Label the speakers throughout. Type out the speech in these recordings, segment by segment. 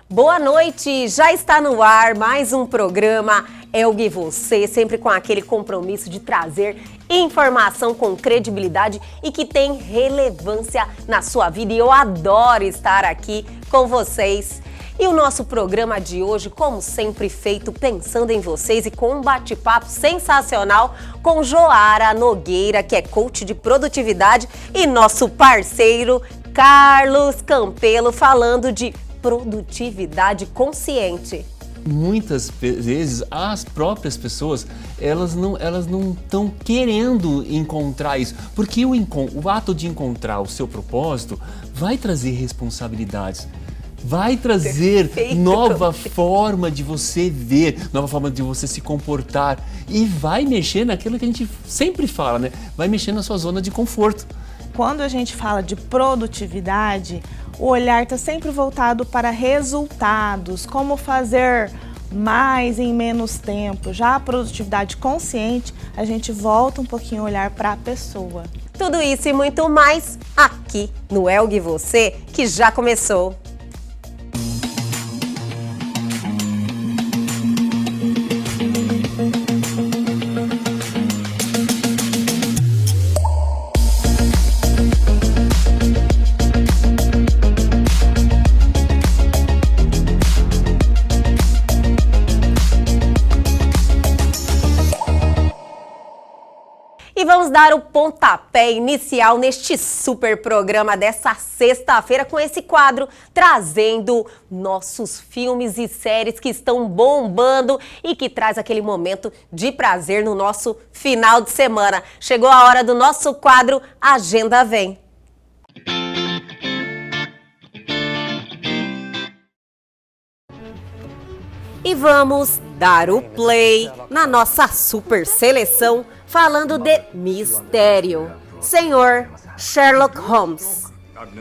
Speaker 1: Boa noite, já está no ar mais um programa Elgue e Você, sempre com aquele compromisso de trazer informação com credibilidade e que tem relevância na sua vida. E eu adoro estar aqui com vocês. E o nosso programa de hoje, como sempre feito, pensando em vocês e com um bate-papo sensacional com Joara Nogueira, que é coach de produtividade, e nosso parceiro Carlos Campelo, falando de produtividade consciente.
Speaker 2: Muitas vezes as próprias pessoas, elas não estão querendo encontrar isso, porque o ato de encontrar o seu propósito vai trazer responsabilidades, vai trazer nova forma de você ver, nova forma de você se comportar e vai mexer naquilo que a gente sempre fala, né? Vai mexer na sua zona de conforto.
Speaker 3: Quando a gente fala de produtividade, o olhar está sempre voltado para resultados, como fazer mais em menos tempo. Já a produtividade consciente, a gente volta um pouquinho o olhar para a pessoa.
Speaker 1: Tudo isso e muito mais aqui no Elgue e Você, que já começou. Vamos dar o pontapé inicial neste super programa dessa sexta-feira com esse quadro trazendo nossos filmes e séries que estão bombando e que traz aquele momento de prazer no nosso final de semana. Chegou a hora do nosso quadro Agenda Vem. E vamos dar o play na nossa super seleção falando de mistério. Senhor Sherlock Holmes.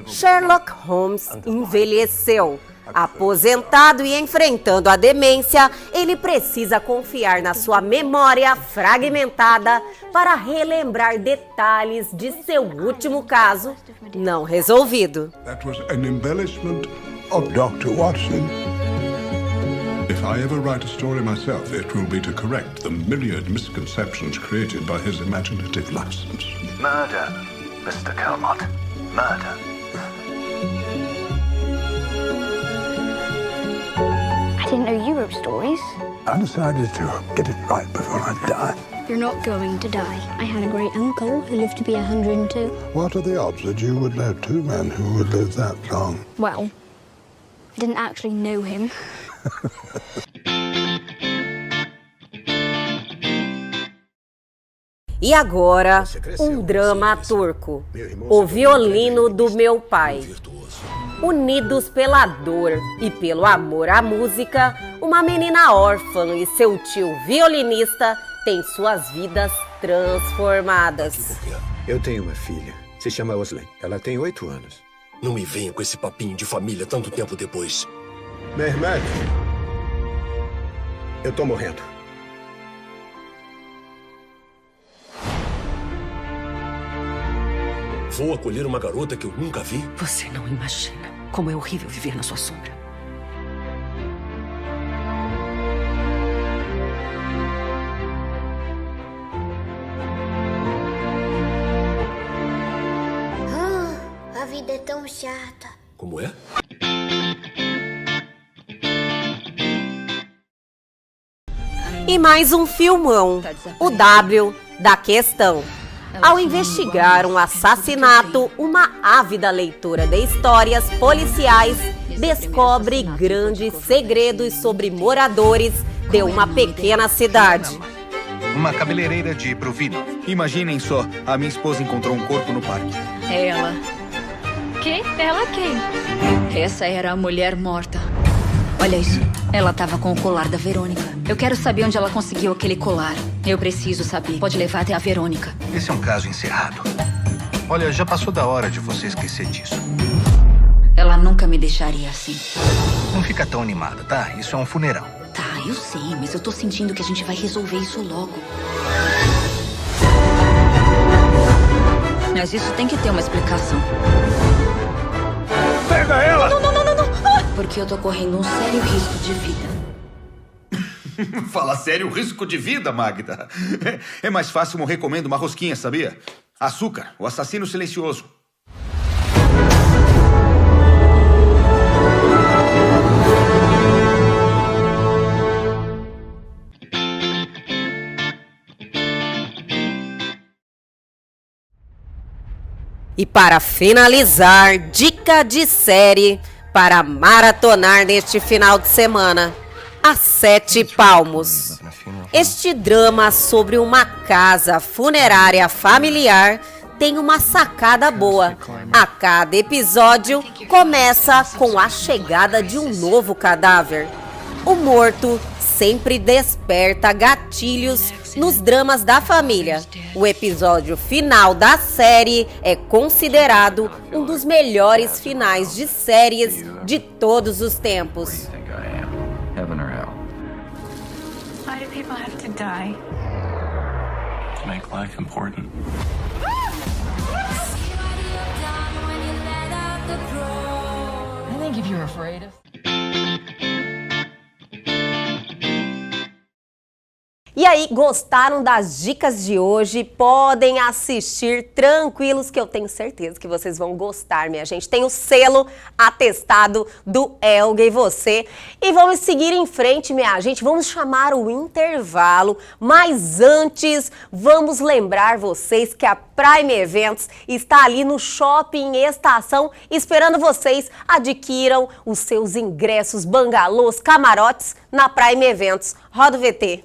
Speaker 1: Sherlock Holmes envelheceu. Aposentado e enfrentando a demência, ele precisa confiar na sua memória fragmentada para relembrar detalhes de seu último caso não resolvido.
Speaker 4: That was an embellishment of Dr. Watson. If I ever write a story myself, it will be to correct the myriad misconceptions created by his imaginative license.
Speaker 5: Murder, Mr. Kelmott. Murder.
Speaker 6: I didn't know you wrote stories.
Speaker 4: I decided to get it right before I die.
Speaker 6: You're not going to die. I had a great uncle who lived to be 102.
Speaker 4: What are the odds that you would know two men who would live that long?
Speaker 6: Well, I didn't actually know him.
Speaker 1: E agora, um drama turco, O Violino do Meu Pai. Unidos pela dor e pelo amor à música, uma menina órfã e seu tio violinista têm suas vidas transformadas.
Speaker 7: Eu tenho uma filha, se chama Osley. Ela tem 8 anos.
Speaker 8: Não me venha com esse papinho de família tanto tempo depois.
Speaker 7: Mehmet, eu tô morrendo.
Speaker 8: Vou acolher uma garota que eu nunca vi?
Speaker 9: Você não imagina como é horrível viver na sua sombra.
Speaker 10: A vida é tão chata.
Speaker 8: Como é?
Speaker 1: E mais um filmão, o W da Questão. Ao investigar um assassinato, uma ávida leitora de histórias policiais descobre grandes segredos sobre moradores de uma pequena cidade.
Speaker 11: Uma cabeleireira de Provino. Imaginem só, a minha esposa encontrou um corpo no parque.
Speaker 12: Ela. Que? Ela quem? Essa era a mulher morta. Olha isso. Ela estava com o colar da Verônica. Eu quero saber onde ela conseguiu aquele colar. Eu preciso saber. Pode levar até a Verônica.
Speaker 11: Esse é um caso encerrado. Olha, já passou da hora de você esquecer disso.
Speaker 12: Ela nunca me deixaria assim.
Speaker 11: Não fica tão animada, tá? Isso é um funeral.
Speaker 12: Tá, eu sei, mas eu tô sentindo que a gente vai resolver isso logo. Mas isso tem que ter uma explicação.
Speaker 11: Pega ela!
Speaker 12: Não! Porque eu tô correndo um sério risco de vida.
Speaker 11: Fala sério, risco de vida, Magda. É mais fácil morrer comendo uma rosquinha, sabia? Açúcar, o assassino silencioso.
Speaker 1: E para finalizar, dica de série para maratonar neste final de semana: As Sete Palmos. Este drama sobre uma casa funerária familiar tem uma sacada boa. A cada episódio começa com a chegada de um novo cadáver. O morto sempre desperta gatilhos nos dramas da família. O episódio final da série é considerado um dos melhores finais de séries de todos os tempos.
Speaker 5: Heaven or hell?
Speaker 12: Why do people have to die?
Speaker 5: To make life important.
Speaker 9: I think if you're afraid of...
Speaker 1: E aí, gostaram das dicas de hoje? Podem assistir tranquilos, que eu tenho certeza que vocês vão gostar, minha gente. Tem o selo atestado do Elga e Você. E vamos seguir em frente, minha gente. Vamos chamar o intervalo. Mas antes, vamos lembrar vocês que a Prime Eventos está ali no Shopping Estação, esperando vocês. Adquiram os seus ingressos, bangalôs, camarotes na Prime Eventos. Roda o VT.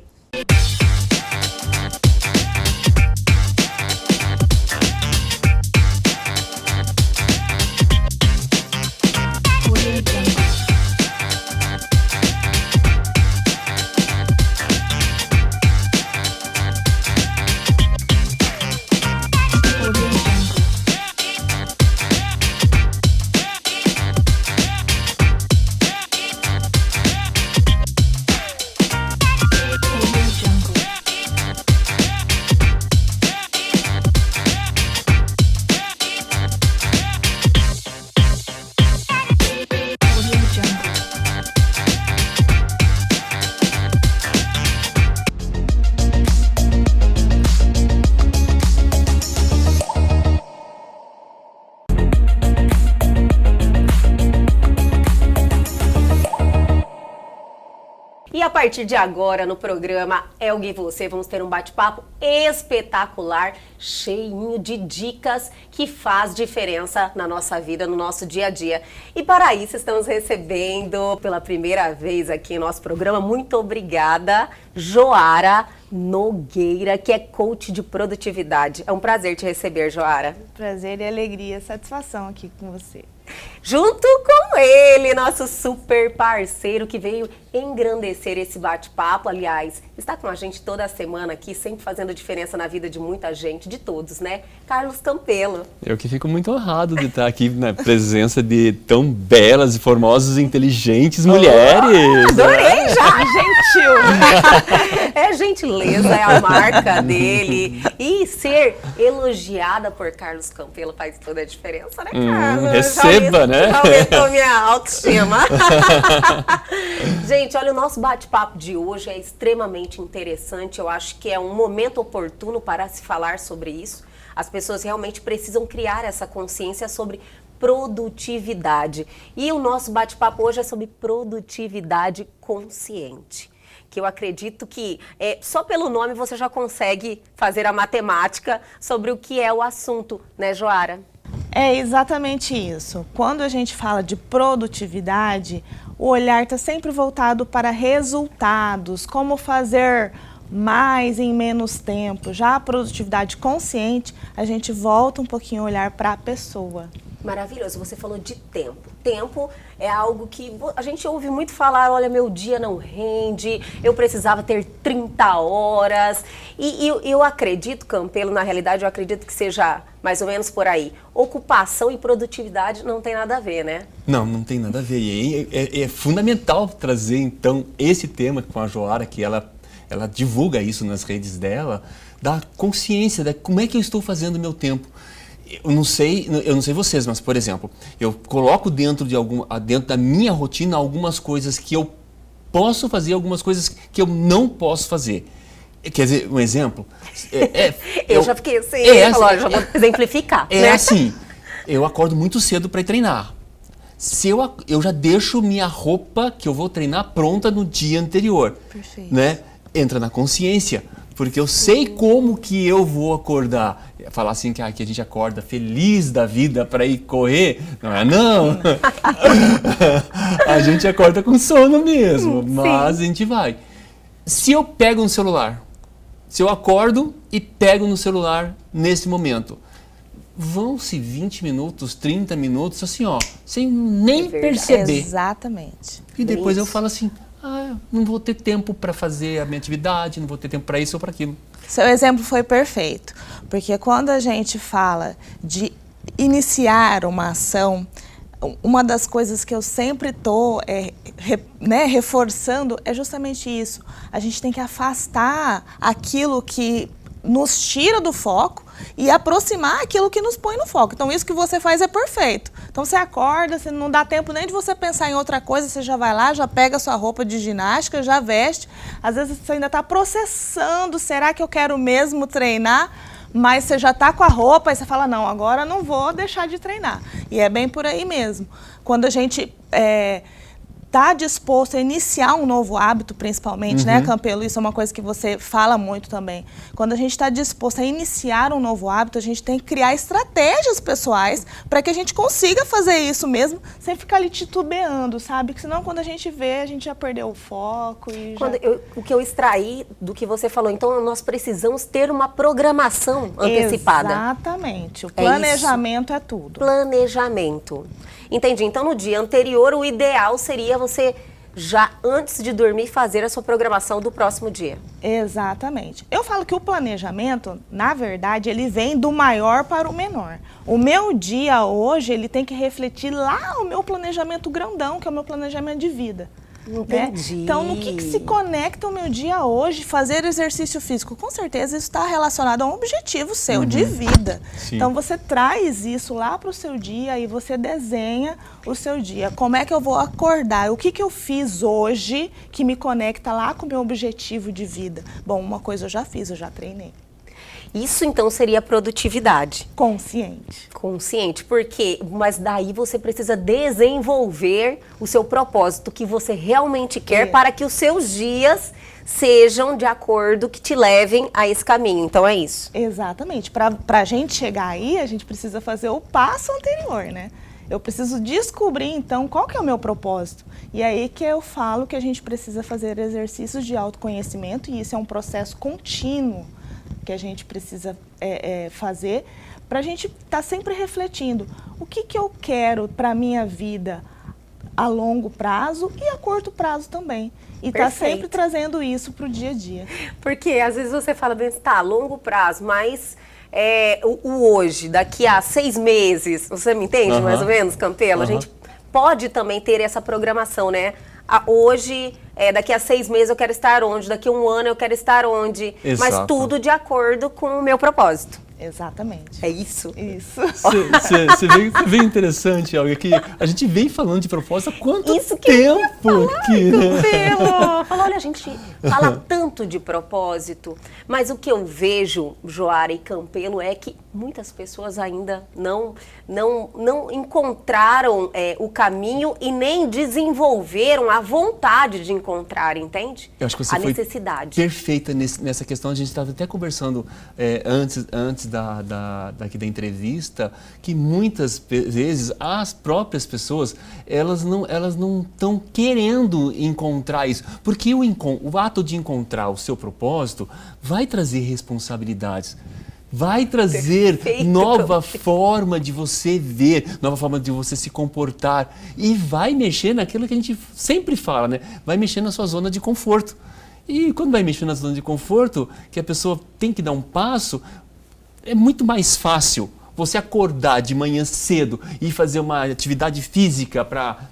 Speaker 1: E a partir de agora, no programa Elga e Você, vamos ter um bate-papo espetacular, cheinho de dicas que faz diferença na nossa vida, no nosso dia a dia. E para isso, estamos recebendo pela primeira vez aqui em nosso programa, muito obrigada, Joara Nogueira, que é coach de produtividade. É um prazer te receber, Joara.
Speaker 3: Prazer e alegria, satisfação aqui com você.
Speaker 1: Junto com ele, nosso super parceiro que veio engrandecer esse bate-papo. Aliás, está com a gente toda a semana aqui, sempre fazendo diferença na vida de muita gente, de todos, né? Carlos Campelo.
Speaker 2: Eu que fico muito honrado de estar aqui na presença de tão belas, formosas e inteligentes mulheres.
Speaker 1: Adorei já! Gentil! É gentileza, é a marca dele. E ser elogiada por Carlos Campelo faz toda a diferença, né, Carlos?
Speaker 2: Receba, né?
Speaker 1: Aumentou minha autoestima. Gente, olha, o nosso bate-papo de hoje é extremamente interessante. Eu acho que é um momento oportuno para se falar sobre isso. As pessoas realmente precisam criar essa consciência sobre produtividade. E o nosso bate-papo hoje é sobre produtividade consciente. Que eu acredito que só pelo nome você já consegue fazer a matemática sobre o que é o assunto, né, Joara?
Speaker 3: É exatamente isso. Quando a gente fala de produtividade, o olhar está sempre voltado para resultados, como fazer mais em menos tempo. Já a produtividade consciente, a gente volta um pouquinho o olhar para a pessoa.
Speaker 1: Maravilhoso, você falou de tempo. Tempo é algo que a gente ouve muito falar, olha, meu dia não rende, eu precisava ter 30 horas. E eu acredito, Campelo, na realidade, eu acredito que seja mais ou menos por aí. Ocupação e produtividade não tem nada a ver, né?
Speaker 2: Não tem nada a ver. E é fundamental trazer, então, esse tema com a Joara, que ela divulga isso nas redes dela, da consciência, de como é que eu estou fazendo o meu tempo. eu não sei vocês, mas, por exemplo, eu coloco dentro da minha rotina algumas coisas que eu posso fazer, algumas coisas que eu não posso fazer. Quer dizer, um exemplo?
Speaker 1: Eu já fiquei assim, já vou exemplificar.
Speaker 2: É
Speaker 1: né?
Speaker 2: assim, eu acordo muito cedo para ir treinar. Eu já deixo minha roupa que eu vou treinar pronta no dia anterior.
Speaker 3: Perfeito.
Speaker 2: Né? Entra na consciência, porque eu sei como que eu vou acordar. Falar assim que a gente acorda feliz da vida para ir correr, não é não? A gente acorda com sono mesmo, mas a gente vai. Se eu pego no celular, se eu acordo e pego no celular nesse momento, vão-se 20 minutos, 30 minutos, assim, ó, sem nem perceber.
Speaker 3: Exatamente.
Speaker 2: E depois eu falo assim, não vou ter tempo para fazer a minha atividade, não vou ter tempo para isso ou para aquilo.
Speaker 3: Seu exemplo foi perfeito, porque quando a gente fala de iniciar uma ação, uma das coisas que eu sempre estou reforçando é justamente isso. A gente tem que afastar aquilo que nos tira do foco e aproximar aquilo que nos põe no foco. Então, isso que você faz é perfeito. Então, você acorda, você não dá tempo nem de você pensar em outra coisa, você já vai lá, já pega a sua roupa de ginástica, já veste. Às vezes, você ainda está processando, será que eu quero mesmo treinar? Mas você já está com a roupa e você fala, não, agora não vou deixar de treinar. E é bem por aí mesmo. Quando a gente está disposto a iniciar um novo hábito, principalmente, né, Campelo? Isso é uma coisa que você fala muito também. Quando a gente está disposto a iniciar um novo hábito, a gente tem que criar estratégias pessoais para que a gente consiga fazer isso mesmo, sem ficar ali titubeando, sabe? Porque senão, quando a gente vê, a gente já perdeu o foco. E
Speaker 1: O que eu extraí do que você falou, então nós precisamos ter uma programação antecipada.
Speaker 3: Exatamente. O planejamento é tudo.
Speaker 1: Planejamento. Entendi. Então, no dia anterior, o ideal seria você, já antes de dormir, fazer a sua programação do próximo dia.
Speaker 3: Exatamente. Eu falo que o planejamento, na verdade, ele vem do maior para o menor. O meu dia hoje, ele tem que refletir lá o meu planejamento grandão, que é o meu planejamento de vida.
Speaker 1: Entendi.
Speaker 3: Né? Então, no que se conecta o meu dia hoje, fazer exercício físico? Com certeza isso está relacionado a um objetivo seu de vida.
Speaker 2: Sim.
Speaker 3: Então, você traz isso lá para o seu dia e você desenha o seu dia. Como é que eu vou acordar? O que eu fiz hoje que me conecta lá com o meu objetivo de vida? Bom, uma coisa eu já fiz, eu já treinei.
Speaker 1: Isso, então, seria produtividade.
Speaker 3: Consciente.
Speaker 1: Consciente, porque, mas daí você precisa desenvolver o seu propósito que você realmente quer para que os seus dias sejam de acordo, que te levem a esse caminho. Então, é isso.
Speaker 3: Exatamente. Para a gente chegar aí, a gente precisa fazer o passo anterior, né? Eu preciso descobrir, então, qual que é o meu propósito. E aí que eu falo que a gente precisa fazer exercícios de autoconhecimento, e isso é um processo contínuo que a gente precisa fazer para a gente estar sempre refletindo o que eu quero para a minha vida a longo prazo e a curto prazo também. E tá sempre trazendo isso para o dia a dia.
Speaker 1: Porque às vezes você fala, a longo prazo, mas o hoje, daqui a 6 meses, você me entende mais ou menos, Campelo? A gente pode também ter essa programação, né? Hoje, daqui a 6 meses eu quero estar onde, daqui a 1 ano eu quero estar onde.
Speaker 2: Exato.
Speaker 1: Mas tudo de acordo com o meu propósito.
Speaker 3: Exatamente.
Speaker 1: É isso?
Speaker 3: Isso.
Speaker 2: Você vê interessante, Olga, que a gente vem falando de propósito há quanto tempo aqui, né?
Speaker 1: Fala, olha, a gente fala tanto de propósito, mas o que eu vejo, Joara e Campelo, é que muitas pessoas ainda não encontraram o caminho e nem desenvolveram a vontade de encontrar, entende?
Speaker 2: Eu acho que você foi perfeita nessa questão. A gente estava até conversando antes daqui da entrevista, que muitas vezes as próprias pessoas, elas não estão querendo encontrar isso. Porque o ato de encontrar o seu propósito vai trazer responsabilidades. Vai trazer nova forma de você ver, nova forma de você se comportar. E vai mexer naquilo que a gente sempre fala, né? Vai mexer na sua zona de conforto. E quando vai mexer na zona de conforto, que a pessoa tem que dar um passo, é muito mais fácil você acordar de manhã cedo e fazer uma atividade física para,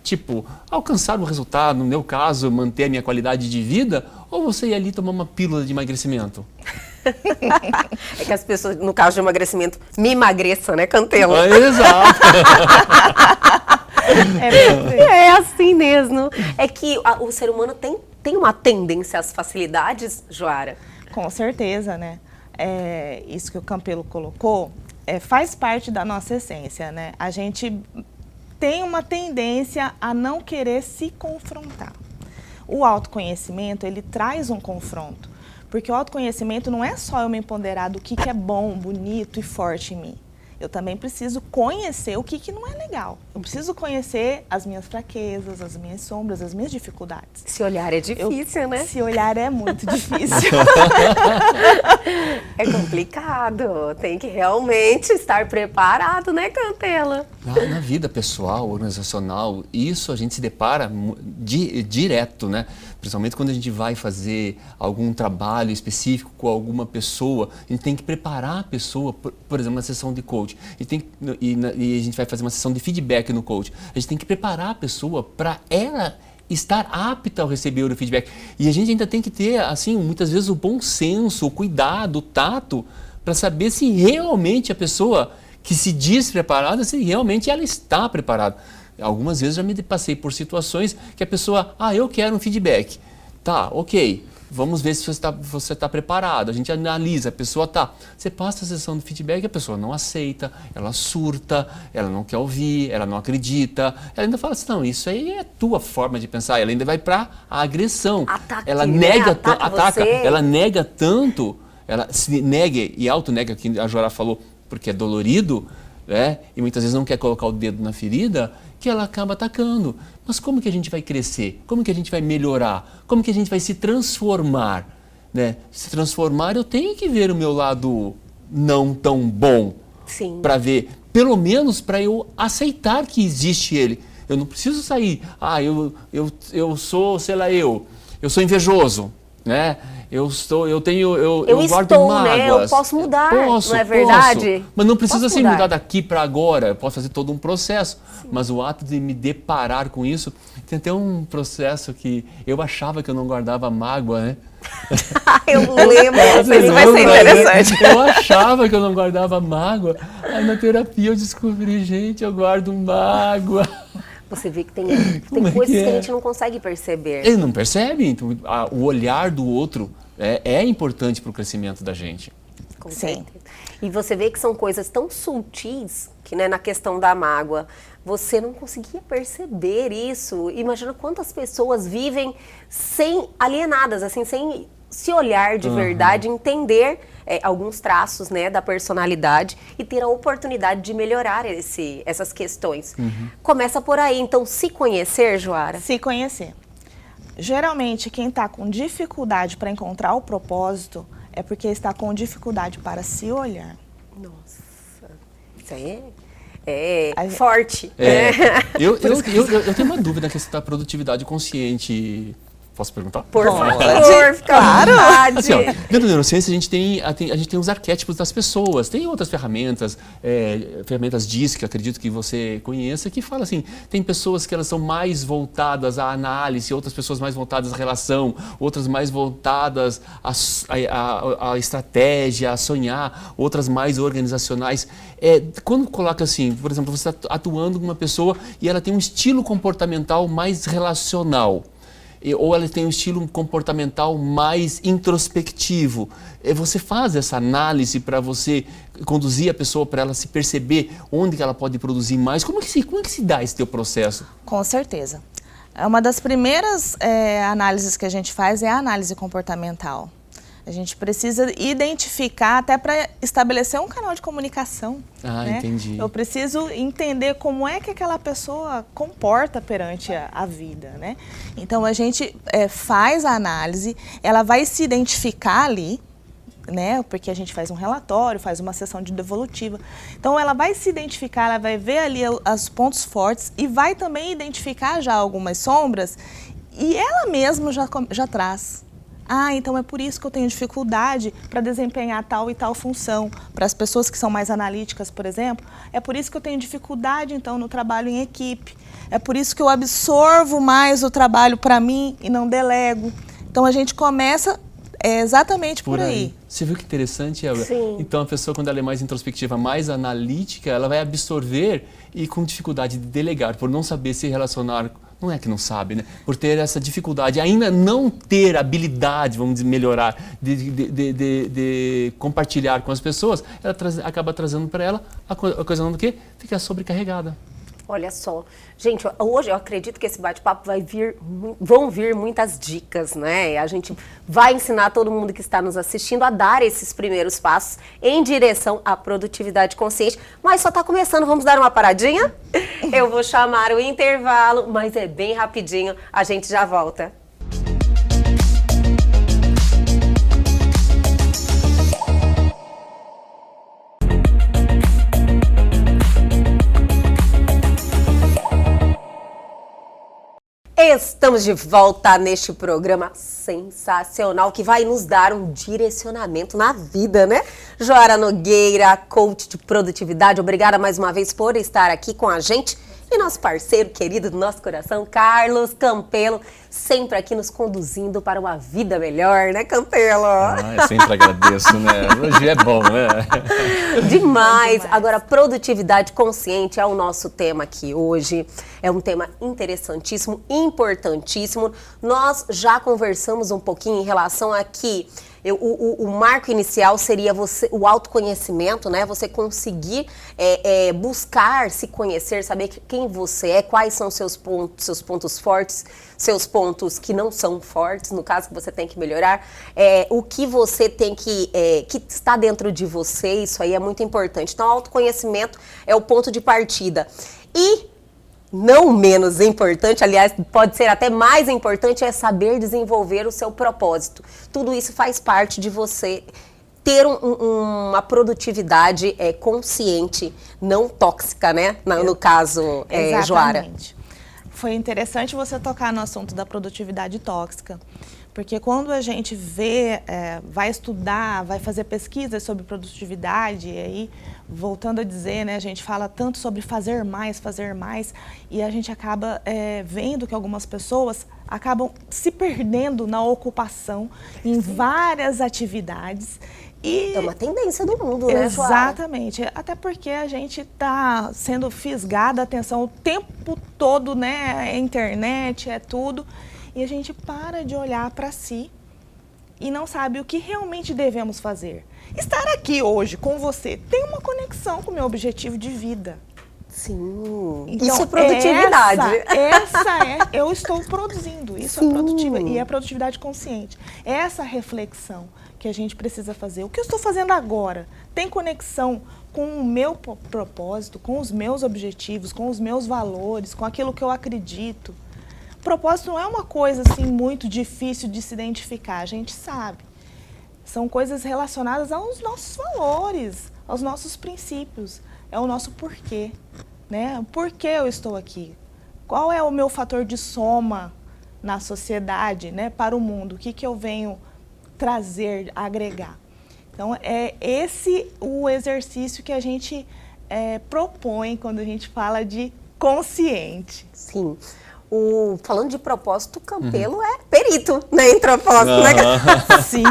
Speaker 2: alcançar um resultado, no meu caso, manter a minha qualidade de vida, ou você ir ali tomar uma pílula de emagrecimento?
Speaker 1: É que as pessoas, no caso de emagrecimento, me emagreça, né, Cantelo?
Speaker 2: Exato.
Speaker 1: É assim mesmo. É que o ser humano tem uma tendência às facilidades, Joara?
Speaker 3: Com certeza, né? Isso que o Campelo colocou faz parte da nossa essência, né? A gente tem uma tendência a não querer se confrontar. O autoconhecimento, ele traz um confronto, porque o autoconhecimento não é só eu me empoderar do que é bom, bonito e forte em mim. Eu também preciso conhecer o que não é legal. Eu preciso conhecer as minhas fraquezas, as minhas sombras, as minhas dificuldades.
Speaker 1: Se olhar é difícil, né?
Speaker 3: Se olhar é muito difícil.
Speaker 1: É complicado. Tem que realmente estar preparado, né, Cantela?
Speaker 2: Na vida pessoal, organizacional, isso a gente se depara direto, né? Principalmente quando a gente vai fazer algum trabalho específico com alguma pessoa, a gente tem que preparar a pessoa, por exemplo, na sessão de coach, e a gente vai fazer uma sessão de feedback no coach. A gente tem que preparar a pessoa para ela estar apta ao receber o feedback. E a gente ainda tem que ter, assim, muitas vezes o bom senso, o cuidado, o tato, para saber se realmente a pessoa que se diz preparada, se realmente ela está preparada. Algumas vezes já me passei por situações que a pessoa, eu quero um feedback. Tá, ok, vamos ver se você está preparado. A gente analisa, a pessoa você passa a sessão de feedback, a pessoa não aceita, ela surta, ela não quer ouvir, ela não acredita. Ela ainda fala assim, não, isso aí é tua forma de pensar. Ela ainda vai para a agressão.
Speaker 1: Ataque,
Speaker 2: ela nega, ela nega tanto, ela se nega e auto-nega, que a Joara falou, porque é dolorido, né? E muitas vezes não quer colocar o dedo na ferida, que ela acaba atacando. Mas como que a gente vai crescer? Como que a gente vai melhorar? Como que a gente vai se transformar? Né? Se transformar, eu tenho que ver o meu lado não tão bom.
Speaker 1: Sim.
Speaker 2: Para ver, pelo menos para eu aceitar que existe ele. Eu não preciso sair, eu sou, sei lá, eu sou invejoso, né? Eu guardo mágoas.
Speaker 1: Né? Eu posso mudar, não é verdade?
Speaker 2: Mas não precisa assim mudar daqui para agora. Eu posso fazer todo um processo. Sim. Mas o ato de me deparar com isso, tem até um processo que eu achava que eu não guardava mágoa, né?
Speaker 1: Eu lembro, isso vai ser interessante.
Speaker 2: Eu achava que eu não guardava mágoa. Aí na terapia eu descobri, gente, eu guardo mágoa.
Speaker 1: Você vê que tem coisas que a gente não consegue perceber.
Speaker 2: Ele não percebe, então o olhar do outro é importante para o crescimento da gente.
Speaker 1: Com certeza. E você vê que são coisas tão sutis que, né, na questão da mágoa, você não conseguia perceber isso. Imagina quantas pessoas vivem alienadas, assim, sem se olhar de verdade, entender alguns traços, né, da personalidade e ter a oportunidade de melhorar essas questões. Começa por aí, então, se conhecer, Joara?
Speaker 3: Se conhecer. Geralmente, quem está com dificuldade para encontrar o propósito é porque está com dificuldade para se olhar.
Speaker 1: Nossa, isso aí é forte.
Speaker 2: Eu tenho uma dúvida na questão da produtividade consciente. Posso perguntar?
Speaker 1: Por favor, claro.
Speaker 2: Assim, dentro da neurociência, a gente tem os arquétipos das pessoas. Tem outras ferramentas, ferramentas DISC, que acredito que você conheça, que fala assim, tem pessoas que elas são mais voltadas à análise, outras pessoas mais voltadas à relação, outras mais voltadas à estratégia, a sonhar, outras mais organizacionais. Quando coloca assim, por exemplo, você está atuando com uma pessoa e ela tem um estilo comportamental mais relacional, ou ela tem um estilo comportamental mais introspectivo. Você faz essa análise para você conduzir a pessoa para ela se perceber onde que ela pode produzir mais. Como que se dá esse teu processo?
Speaker 3: Com certeza. Uma das primeiras análises que a gente faz é a análise comportamental. A gente precisa identificar até para estabelecer um canal de comunicação. Né?
Speaker 2: Entendi.
Speaker 3: Eu preciso entender como é que aquela pessoa comporta perante a vida, né? Então, a gente faz a análise, ela vai se identificar ali, né? Porque a gente faz um relatório, faz uma sessão de devolutiva. Então, ela vai se identificar, ela vai ver ali os pontos fortes e vai também identificar já algumas sombras e ela mesma já traz. Então é por isso que eu tenho dificuldade para desempenhar tal e tal função. Para as pessoas que são mais analíticas, por exemplo, é por isso que eu tenho dificuldade, então, no trabalho em equipe. É por isso que eu absorvo mais o trabalho para mim e não delego. Então, a gente começa É exatamente por aí.
Speaker 2: Você viu que interessante, Elga?
Speaker 1: Sim.
Speaker 2: Então a pessoa, quando ela é mais introspectiva, mais analítica, ela vai absorver e com dificuldade de delegar, por não saber se relacionar. Não é que não sabe, né? Por ter essa dificuldade, ainda não ter habilidade, vamos dizer, melhorar, de compartilhar com as pessoas, ela acaba trazendo para ela a coisa do quê? Fica sobrecarregada.
Speaker 1: Olha só, gente, hoje eu acredito que esse bate-papo vão vir muitas dicas, né? A gente vai ensinar todo mundo que está nos assistindo a dar esses primeiros passos em direção à produtividade consciente, mas só está começando, vamos dar uma paradinha? Eu vou chamar o intervalo, mas é bem rapidinho, a gente já volta. Estamos de volta neste programa sensacional que vai nos dar um direcionamento na vida, né? Joara Nogueira, coach de produtividade, obrigada mais uma vez por estar aqui com a gente. E nosso parceiro querido do nosso coração, Carlos Campelo, sempre aqui nos conduzindo para uma vida melhor, né, Campelo?
Speaker 2: Eu sempre agradeço, né? Hoje é bom, né?
Speaker 1: Demais! Agora, produtividade consciente é o nosso tema aqui hoje. É um tema interessantíssimo, importantíssimo. Nós já conversamos um pouquinho em relação a que o marco inicial seria o autoconhecimento, né? Você conseguir buscar se conhecer, saber quem você é, quais são seus pontos fortes, seus pontos que não são fortes, no caso que você tem que melhorar, o que você tem que está dentro de você, isso aí é muito importante. Então, o autoconhecimento é o ponto de partida. E não menos importante, aliás, pode ser até mais importante, é saber desenvolver o seu propósito. Tudo isso faz parte de você ter uma produtividade consciente, não tóxica, né? No caso, Joara.
Speaker 3: Exatamente. Foi interessante você tocar no assunto da produtividade tóxica, porque quando a gente vai estudar, vai fazer pesquisas sobre produtividade, e aí, voltando a dizer, né, a gente fala tanto sobre fazer mais, e a gente acaba vendo que algumas pessoas acabam se perdendo na ocupação em várias atividades. E
Speaker 1: é uma tendência do mundo, né,
Speaker 3: exatamente, até porque a gente está sendo fisgada a atenção o tempo todo, né, é internet, é tudo, e a gente para de olhar para si e não sabe o que realmente devemos fazer. Estar aqui hoje com você tem uma conexão com o meu objetivo de vida.
Speaker 1: Sim,
Speaker 3: então,
Speaker 1: isso é produtividade.
Speaker 3: Eu estou produzindo, isso
Speaker 1: Sim.
Speaker 3: É produtividade, e é produtividade consciente. Essa reflexão que a gente precisa fazer. O que eu estou fazendo agora tem conexão com o meu propósito, com os meus objetivos, com os meus valores, com aquilo que eu acredito. Propósito não é uma coisa assim muito difícil de se identificar, a gente sabe. São coisas relacionadas aos nossos valores, aos nossos princípios, é o nosso porquê, né? Por que eu estou aqui? Qual é o meu fator de soma na sociedade, né, para o mundo? O que eu venho trazer, agregar? Então, é esse o exercício que a gente propõe quando a gente fala de consciente.
Speaker 1: Sim. Falando de propósito, o Campelo é perito, né, em propósito, né?
Speaker 3: Sim.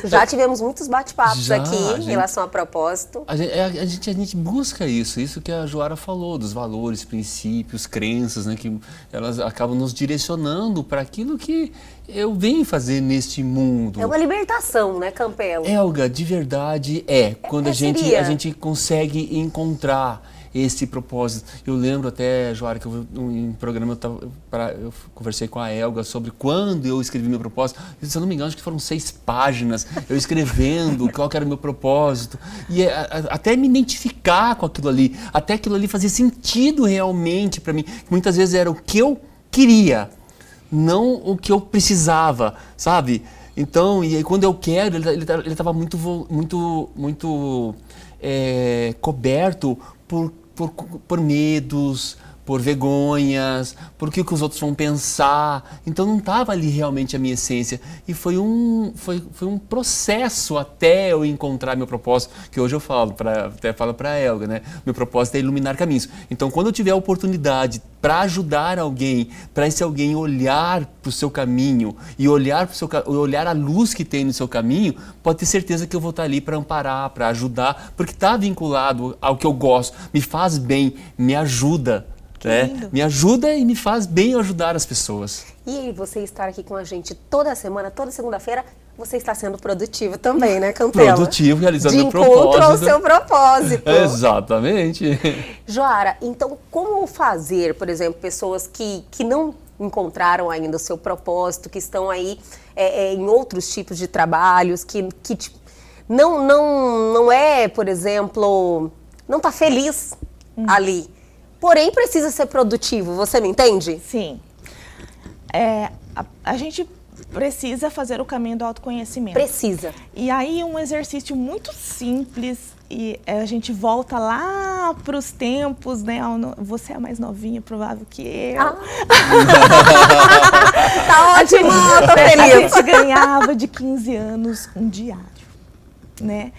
Speaker 1: Já tivemos muitos bate-papos aqui em relação a propósito.
Speaker 2: A gente busca isso que a Joara falou, dos valores, princípios, crenças, né, que elas acabam nos direcionando para aquilo que eu venho fazer neste mundo.
Speaker 1: É uma libertação, né, Campelo?
Speaker 2: Elga, de verdade quando a gente consegue encontrar esse propósito. Eu lembro até, Joara, que em programa eu conversei com a Elga sobre quando eu escrevi meu propósito. Se eu não me engano, acho que foram 6 páginas, eu escrevendo qual que era o meu propósito. E até me identificar com aquilo ali, até aquilo ali fazia sentido realmente para mim. Muitas vezes era o que eu queria, não o que eu precisava, sabe? Então, e aí quando eu quero, ele estava muito coberto por medos, por vergonhas, por que os outros vão pensar. Então não estava ali realmente a minha essência. E foi um processo até eu encontrar meu propósito, que hoje eu até falo para a Elga, né? Meu propósito é iluminar caminhos. Então quando eu tiver a oportunidade para ajudar alguém, para esse alguém olhar para o seu caminho e olhar a luz que tem no seu caminho, pode ter certeza que eu vou estar ali para amparar, para ajudar, porque está vinculado ao que eu gosto, me faz bem, me ajuda. Me ajuda e me faz bem ajudar as pessoas.
Speaker 1: E você estar aqui com a gente toda semana, toda segunda-feira, você está sendo produtivo também, né, Campelo?
Speaker 2: Produtivo, realizando
Speaker 1: meu propósito. De encontro ao seu propósito.
Speaker 2: Exatamente.
Speaker 1: Joara, então como fazer, por exemplo, pessoas que não encontraram ainda o seu propósito, que estão aí em outros tipos de trabalhos, que não é, por exemplo, não está feliz ali. Porém, precisa ser produtivo, você me entende?
Speaker 3: Sim. A gente precisa fazer o caminho do autoconhecimento.
Speaker 1: Precisa.
Speaker 3: E aí, um exercício muito simples, e a gente volta lá para os tempos, né? Você é mais novinha, provável que eu.
Speaker 1: Tá ótimo, tô feliz.
Speaker 3: A gente ganhava de 15 anos um diário, né?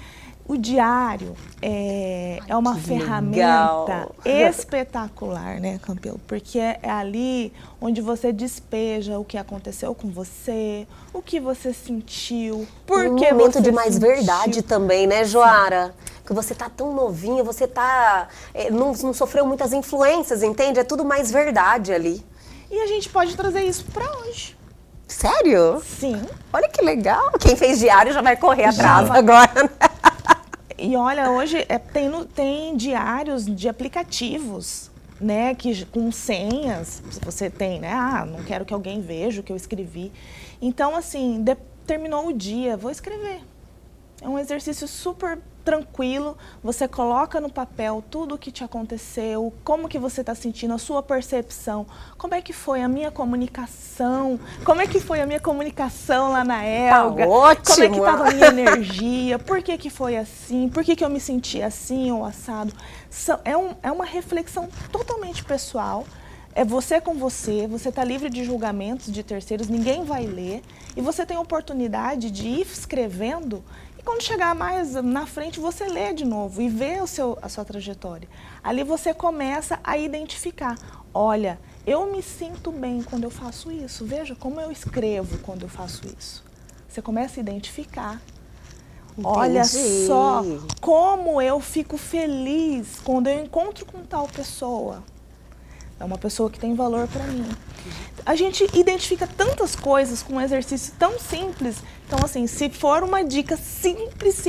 Speaker 3: O diário é uma ferramenta espetacular, né, Campelo? Porque é ali onde você despeja o que aconteceu com você, o que você sentiu, por que você
Speaker 1: momento de mais verdade também, né, Joara?
Speaker 3: Sim.
Speaker 1: Que você tá tão novinha, você tá não sofreu muitas influências, entende? É tudo mais verdade ali.
Speaker 3: E a gente pode trazer isso para hoje.
Speaker 1: Sério?
Speaker 3: Sim.
Speaker 1: Olha que legal. Quem fez diário já vai correr atrás agora, né?
Speaker 3: E olha, hoje tem diários de aplicativos, né, com senhas, você tem, né, não quero que alguém veja o que eu escrevi. Então, assim, terminou o dia, vou escrever. É um exercício super tranquilo, você coloca no papel tudo o que te aconteceu, como que você está sentindo, a sua percepção, como é que foi a minha comunicação, lá na Elga,
Speaker 1: tá ótimo.
Speaker 3: Como é que estava a minha energia, por que foi assim, por que eu me senti assim ou assado. É uma reflexão totalmente pessoal, é você com você está livre de julgamentos de terceiros, ninguém vai ler, e você tem a oportunidade de ir escrevendo. Quando chegar mais na frente, você lê de novo e vê a sua trajetória. Ali você começa a identificar. Olha, eu me sinto bem quando eu faço isso. Veja como eu escrevo quando eu faço isso. Você começa a identificar. Entendi. Olha só como eu fico feliz quando eu encontro com tal pessoa. É uma pessoa que tem valor para mim. A gente identifica tantas coisas com um exercício tão simples. Então, assim, se for uma dica simples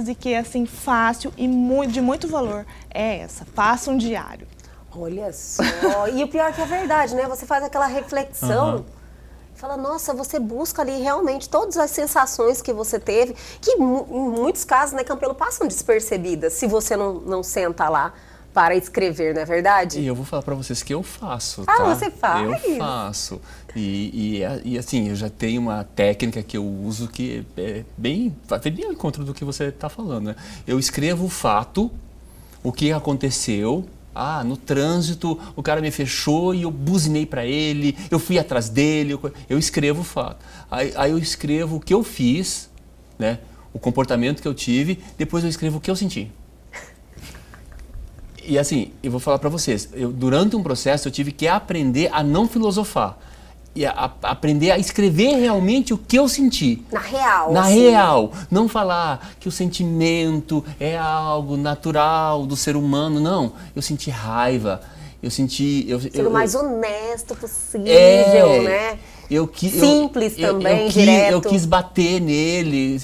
Speaker 3: e que é, assim, fácil e de muito valor, é essa. Faça um diário.
Speaker 1: Olha só. E o pior é que é verdade, né? Você faz aquela reflexão, fala, nossa, você busca ali realmente todas as sensações que você teve, que em muitos casos, né, Campelo, passam despercebidas se você não senta lá para escrever, não é verdade?
Speaker 2: E eu vou falar para vocês que eu faço, tá?
Speaker 1: Você faz?
Speaker 2: Eu faço. E assim, eu já tenho uma técnica que eu uso que é bem ao encontro do que você está falando, né? Eu escrevo o fato, o que aconteceu. No trânsito, o cara me fechou e eu buzinei para ele, eu fui atrás dele, eu escrevo o fato. Aí eu escrevo o que eu fiz, né? O comportamento que eu tive, depois eu escrevo o que eu senti. E assim, eu vou falar para vocês, durante um processo eu tive que aprender a não filosofar. E aprender a escrever realmente o que eu senti.
Speaker 1: Na real.
Speaker 2: Na real. Não falar que o sentimento é algo natural do ser humano. Não. Eu senti raiva. Eu senti...
Speaker 1: Ser o mais honesto possível, né? Simples também, direto.
Speaker 2: Eu quis bater nele,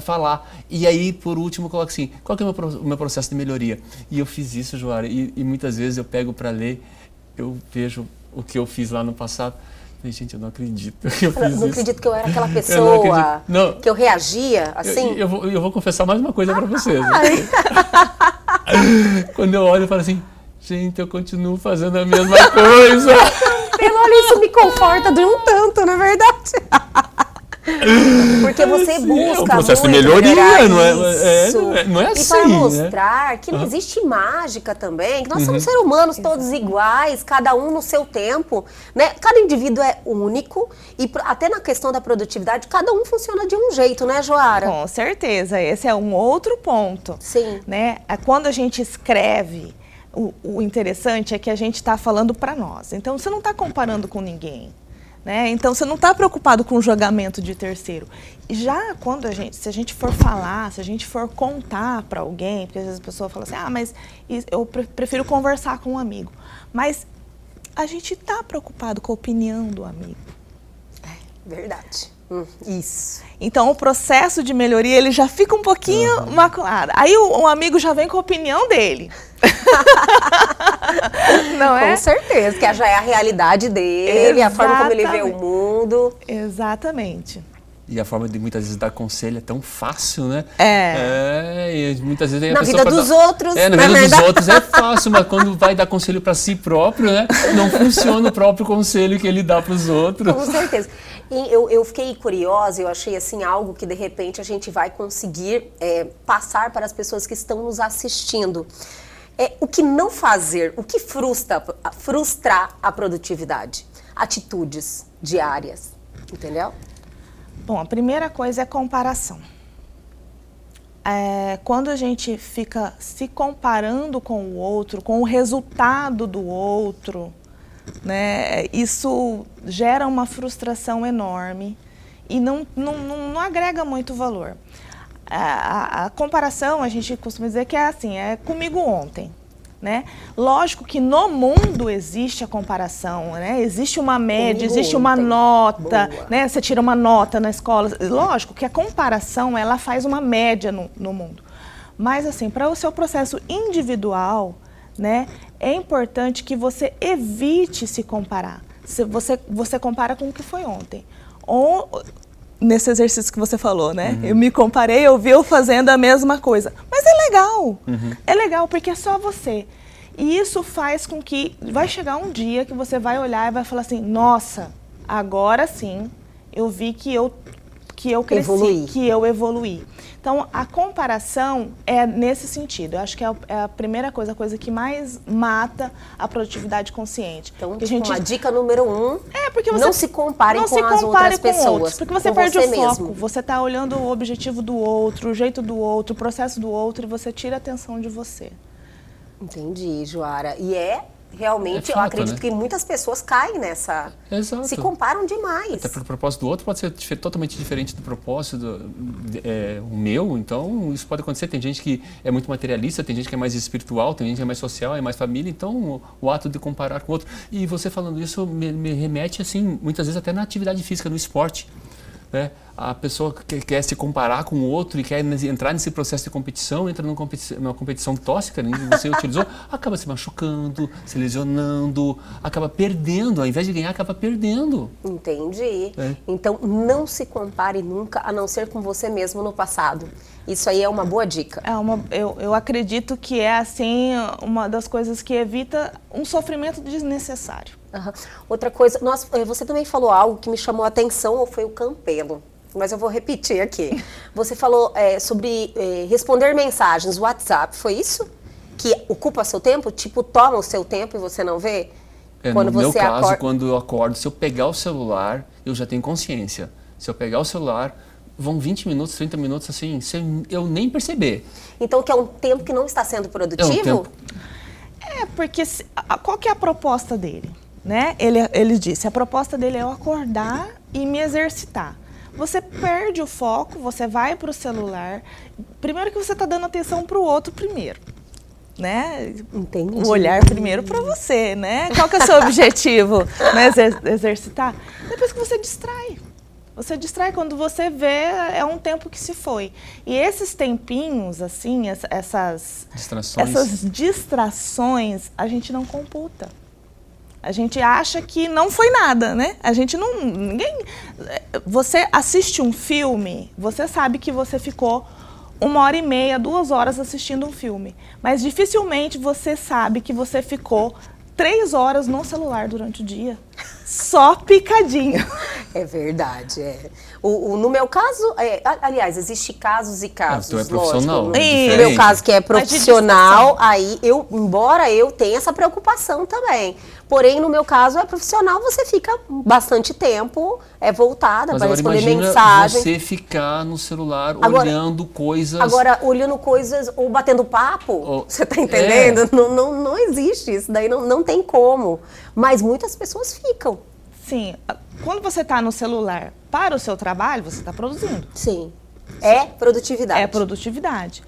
Speaker 2: falar. E aí, por último, eu coloco assim, qual que é o meu processo de melhoria? E eu fiz isso, Joara, e muitas vezes eu pego para ler, eu vejo o que eu fiz lá no passado. Gente, eu não acredito que eu fiz isso.
Speaker 1: Não acredito que eu era aquela pessoa que eu reagia assim.
Speaker 2: Eu vou confessar mais uma coisa para vocês. Né? Quando eu olho, eu falo assim, gente, eu continuo fazendo a mesma coisa.
Speaker 1: Olha, isso me conforta de um tanto, não é verdade? Porque você busca
Speaker 2: é um processo de
Speaker 1: muito
Speaker 2: melhoria,
Speaker 1: melhorar
Speaker 2: não é assim,
Speaker 1: e para
Speaker 2: né?
Speaker 1: mostrar que não existe mágica também, que nós somos seres humanos todos iguais, cada um no seu tempo, né? Cada indivíduo é único e até na questão da produtividade, cada um funciona de um jeito, né, Joara?
Speaker 3: Com certeza, esse é um outro ponto.
Speaker 1: Sim.
Speaker 3: Né? Quando a gente escreve, o interessante é que a gente está falando para nós. Então, você não está comparando com ninguém. Né? Então, você não está preocupado com o julgamento de terceiro. Já quando se a gente for falar, se a gente for contar para alguém, porque às vezes a pessoa fala assim, mas eu prefiro conversar com um amigo. Mas a gente está preocupado com a opinião do amigo.
Speaker 1: Verdade. Isso.
Speaker 3: Então, o processo de melhoria, ele já fica um pouquinho maculado. Aí, um amigo já vem com a opinião dele. Não é?
Speaker 1: Com certeza, que já é a realidade dele, a forma como ele vê o mundo.
Speaker 3: Exatamente.
Speaker 2: E a forma de muitas vezes dar conselho é tão fácil, né?
Speaker 3: É.
Speaker 2: E muitas vezes
Speaker 1: na vida dos outros.
Speaker 2: Na vida dos outros é fácil, mas quando vai dar conselho para si próprio, né? Não funciona o próprio conselho que ele dá para os outros.
Speaker 1: Com certeza. E eu fiquei curiosa, eu achei assim algo que de repente a gente vai conseguir passar para as pessoas que estão nos assistindo. O que não fazer, o que frustrar a produtividade? Atitudes diárias, entendeu?
Speaker 3: Bom, a primeira coisa é comparação. Quando a gente fica se comparando com o outro, com o resultado do outro, né, isso gera uma frustração enorme e não agrega muito valor. A comparação, a gente costuma dizer que é assim, é comigo ontem. Né? Lógico que no mundo existe a comparação, né? Existe uma média, existe uma nota, né? Você tira uma nota na escola. Lógico que a comparação, ela faz uma média no mundo. Mas assim, para o seu processo individual, né, é importante que você evite se comparar. Você compara com o que foi ontem. Ou nesse exercício que você falou, né? Eu me comparei, eu vi eu fazendo a mesma coisa. Mas é legal. É legal porque é só você. E isso faz com que vai chegar um dia que você vai olhar e vai falar assim, nossa, agora sim eu vi que eu cresci, que eu evoluí. Então, a comparação é nesse sentido. Eu acho que é a primeira coisa, a coisa que mais mata a produtividade consciente.
Speaker 1: Então, uma dica número 1,
Speaker 3: porque você
Speaker 1: não se compare com as outras pessoas.
Speaker 3: Porque você perde o foco. Você está olhando o objetivo do outro, o jeito do outro, o processo do outro, e você tira a atenção de você.
Speaker 1: Entendi, Joara. E realmente,
Speaker 2: fato,
Speaker 1: eu acredito, né, que muitas pessoas caem nessa.
Speaker 2: Exato.
Speaker 1: Se comparam demais.
Speaker 2: Até porque o propósito do outro pode ser totalmente diferente do propósito o meu, então isso pode acontecer. Tem gente que é muito materialista, tem gente que é mais espiritual, tem gente que é mais social, é mais família, então o ato de comparar com o outro. E você falando isso me remete, assim, muitas vezes até na atividade física, no esporte. Né? A pessoa que quer se comparar com o outro e quer entrar nesse processo de competição, entra numa competição tóxica, né, que você utilizou, acaba se machucando, se lesionando, acaba perdendo, ao invés de ganhar, acaba perdendo.
Speaker 1: Entendi. Então, não se compare nunca, a não ser com você mesmo no passado. Isso aí é uma boa dica.
Speaker 3: Eu acredito que é, assim, uma das coisas que evita um sofrimento desnecessário.
Speaker 1: Outra coisa, você também falou algo que me chamou a atenção, ou foi o Campelo, mas eu vou repetir aqui. Você falou sobre responder mensagens, WhatsApp, foi isso? Que ocupa seu tempo? Tipo, toma o seu tempo e você não vê?
Speaker 2: No meu caso, quando eu acordo, se eu pegar o celular, eu já tenho consciência. Se eu pegar o celular, vão 20 minutos, 30 minutos, assim, sem eu nem perceber.
Speaker 1: Então, que é um tempo que não está sendo produtivo?
Speaker 2: É um tempo.
Speaker 3: Porque qual que é a proposta dele? Né? Ele disse, a proposta dele é eu acordar e me exercitar. Você perde o foco, você vai para o celular. Primeiro que você está dando atenção para o outro primeiro. Né?
Speaker 1: Entendi.
Speaker 3: O olhar primeiro para você, né? Qual que é o seu objetivo? Né? Exercitar. Depois que você distrai. Você distrai, quando você vê, é um tempo que se foi. E esses tempinhos, assim, essas distrações, a gente não computa. A gente acha que não foi nada, né? A gente não... Você assiste um filme, você sabe que você ficou 1h30, 2 horas assistindo um filme. Mas dificilmente você sabe que você ficou 3 horas no celular durante o dia. Só picadinho.
Speaker 1: É verdade, no meu caso, aliás, existe casos e casos,
Speaker 2: então é profissional,
Speaker 1: lógico.
Speaker 2: é
Speaker 1: No meu caso, que é profissional, aí embora eu tenha essa preocupação também. Porém, no meu caso, é profissional, você fica bastante tempo voltada para responder mensagem.
Speaker 2: Você ficar no celular olhando coisas...
Speaker 1: Agora, olhando coisas ou batendo papo, você tá entendendo? Não existe isso, daí não tem como. Mas muitas pessoas ficam.
Speaker 3: Sim, quando você está no celular para o seu trabalho, você está produzindo.
Speaker 1: Sim, é produtividade.
Speaker 3: É produtividade.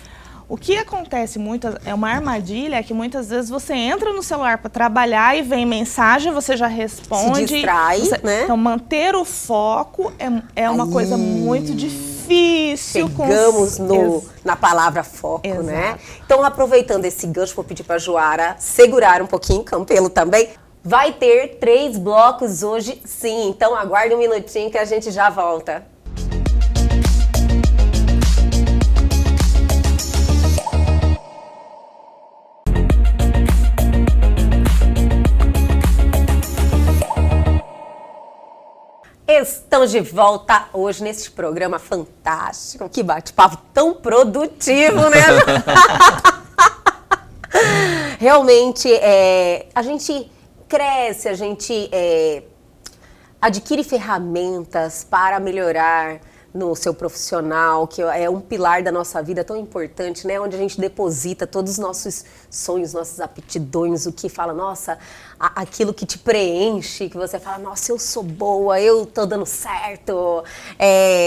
Speaker 3: O que acontece muito, é uma armadilha, é que muitas vezes você entra no celular para trabalhar e vem mensagem, você já responde.
Speaker 1: Se distrai, né?
Speaker 3: Então, manter o foco é uma coisa muito difícil.
Speaker 1: Chegamos na palavra foco, né? Então, aproveitando esse gancho, vou pedir para a Joara segurar um pouquinho, Campelo também. Vai ter 3 blocos hoje, sim. Então, aguarde um minutinho que a gente já volta. Estamos de volta hoje nesse programa fantástico. Que bate-papo tão produtivo, né? Realmente, a gente cresce, a gente adquire ferramentas para melhorar no seu profissional, que é um pilar da nossa vida tão importante, né? Onde a gente deposita todos os nossos sonhos, nossas aptidões, o que fala, nossa, aquilo que te preenche, que você fala, nossa, eu sou boa, eu tô dando certo,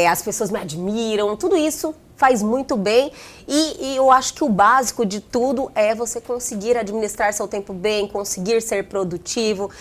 Speaker 1: as pessoas me admiram, tudo isso faz muito bem e eu acho que o básico de tudo é você conseguir administrar seu tempo bem, conseguir ser produtivo,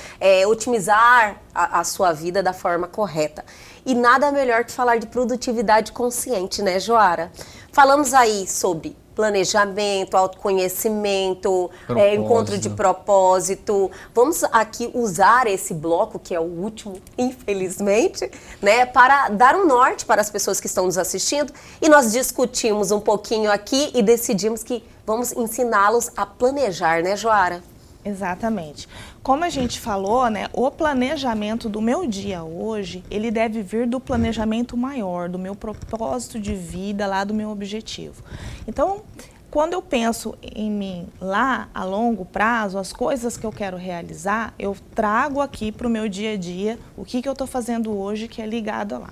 Speaker 1: otimizar a sua vida da forma correta. E nada melhor que falar de produtividade consciente, né, Joara? Falamos aí sobre planejamento, autoconhecimento, encontro de propósito. Vamos aqui usar esse bloco, que é o último, infelizmente, né, para dar um norte para as pessoas que estão nos assistindo. E nós discutimos um pouquinho aqui e decidimos que vamos ensiná-los a planejar, né, Joara?
Speaker 3: Exatamente. Como a gente falou, né, o planejamento do meu dia hoje, ele deve vir do planejamento maior, do meu propósito de vida, lá do meu objetivo. Então, quando eu penso em mim lá a longo prazo, as coisas que eu quero realizar, eu trago aqui para o meu dia a dia o que eu estou fazendo hoje que é ligado lá.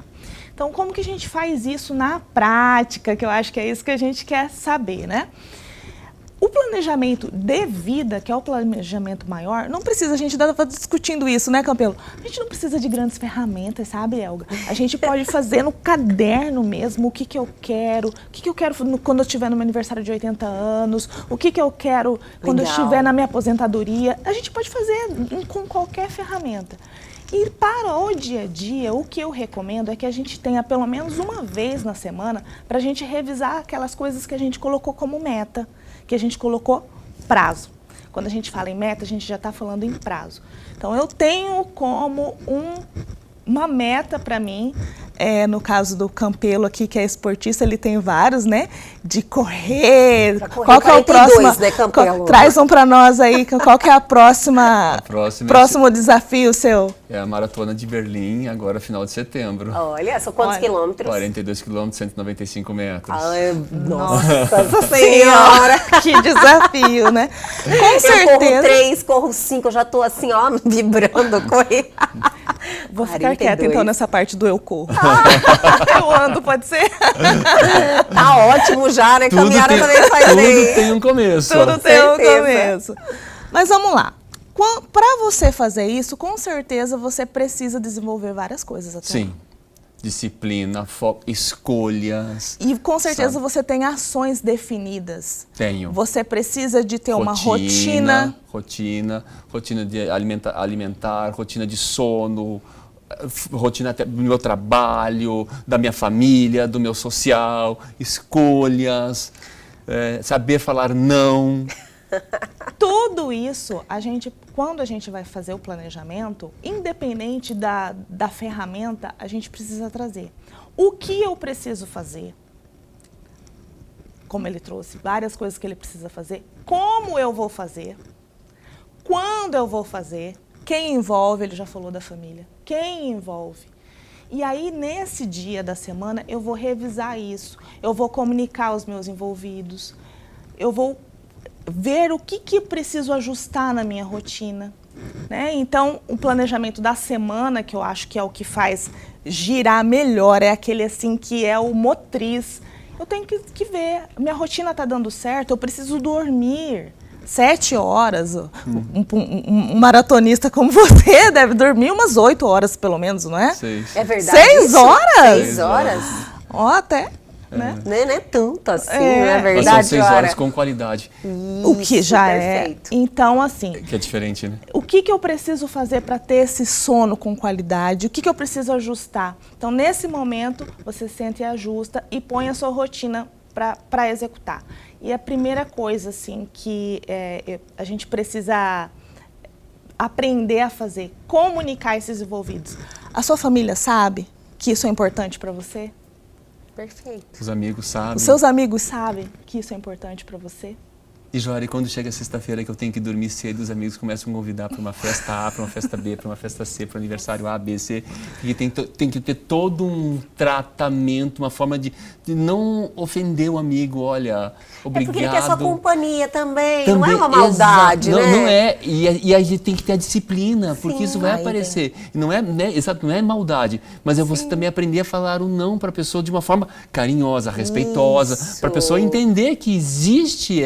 Speaker 3: Então, como que a gente faz isso na prática, que eu acho que é isso que a gente quer saber, né? O planejamento de vida, que é o planejamento maior, não precisa, a gente estava discutindo isso, né, Campelo? A gente não precisa de grandes ferramentas, sabe, Elga? A gente pode fazer no caderno mesmo o que eu quero quando eu estiver no meu aniversário de 80 anos, o que eu quero quando eu estiver na minha aposentadoria. A gente pode fazer com qualquer ferramenta. E para o dia a dia, o que eu recomendo é que a gente tenha pelo menos uma vez na semana para a gente revisar aquelas coisas que a gente colocou como meta, que a gente colocou prazo. Quando a gente fala em meta, a gente já está falando em prazo. Então, eu tenho como uma meta para mim, no caso do Campelo aqui, que é esportista, ele tem vários, né? De correr. Qual que é o próximo?
Speaker 1: Né, Campelo?
Speaker 3: Traz um para nós aí. Qual que é a próxima? Próximo desafio seu?
Speaker 2: É a Maratona de Berlim, agora final de setembro.
Speaker 1: Olha, são quantos quilômetros?
Speaker 2: 42 quilômetros, 195 metros.
Speaker 1: Ai, nossa Senhora!
Speaker 3: Que desafio, né? Com certeza.
Speaker 1: Eu corro 3, corro 5, eu já tô assim, ó, vibrando, correr.
Speaker 3: Vou ficar quieta então nessa parte do eu corro. Eu ando, pode ser?
Speaker 1: Tá ótimo já, né? Caminhada também faz bem.
Speaker 2: Tudo tem um começo.
Speaker 3: Tudo tem um começo. Mas vamos lá. Para você fazer isso, com certeza você precisa desenvolver várias coisas até.
Speaker 2: Sim. Disciplina, foco, escolhas.
Speaker 3: E com certeza você tem ações definidas.
Speaker 2: Tenho.
Speaker 3: Você precisa de ter uma rotina.
Speaker 2: Rotina de alimentar, rotina de sono, rotina até do meu trabalho, da minha família, do meu social, escolhas, saber falar não.
Speaker 3: Tudo isso, quando a gente vai fazer o planejamento, independente da ferramenta, a gente precisa trazer. O que eu preciso fazer? Como ele trouxe, várias coisas que ele precisa fazer. Como eu vou fazer? Quando eu vou fazer? Quem envolve? Ele já falou da família. Quem envolve? E aí, nesse dia da semana, eu vou revisar isso, eu vou comunicar aos meus envolvidos, eu vou ver o que eu preciso ajustar na minha rotina, né? Então, o planejamento da semana, que eu acho que é o que faz girar melhor, é aquele assim que é o motriz. Eu tenho que ver, minha rotina está dando certo, eu preciso dormir 7 horas. Um maratonista como você deve dormir umas 8 horas, pelo menos, não é?
Speaker 2: 6.
Speaker 1: É verdade.
Speaker 3: 6 horas?
Speaker 1: 6 horas?
Speaker 3: Ó, até, né?
Speaker 1: Não é tanto assim, não é verdade?
Speaker 2: Mas são 6 horas com qualidade.
Speaker 3: O que já
Speaker 1: perfeito.
Speaker 3: é. Então, assim,
Speaker 2: Que é diferente, né?
Speaker 3: o que eu preciso fazer para ter esse sono com qualidade? O que eu preciso ajustar? Então, nesse momento, você senta e ajusta e põe a sua rotina para executar. E a primeira coisa, assim, que a gente precisa aprender a fazer, comunicar esses envolvidos. A sua família sabe que isso é importante para você?
Speaker 1: Perfeito.
Speaker 2: Os amigos sabem.
Speaker 3: Os seus amigos sabem que isso é importante para você?
Speaker 2: E, Jory, quando chega sexta-feira que eu tenho que dormir cedo, os amigos começam a me convidar para uma festa A, para uma festa B, para uma festa C, para o aniversário A, B, C. E tem que ter todo um tratamento, uma forma de não ofender o amigo. Olha, obrigado.
Speaker 1: É porque ele quer sua companhia também. Não é uma maldade, né?
Speaker 2: Não é. E a gente tem que ter a disciplina, porque isso vai aparecer. Não é, exato, não é maldade, mas é você também aprender a falar o não para a pessoa de uma forma carinhosa, respeitosa, para a pessoa entender que existe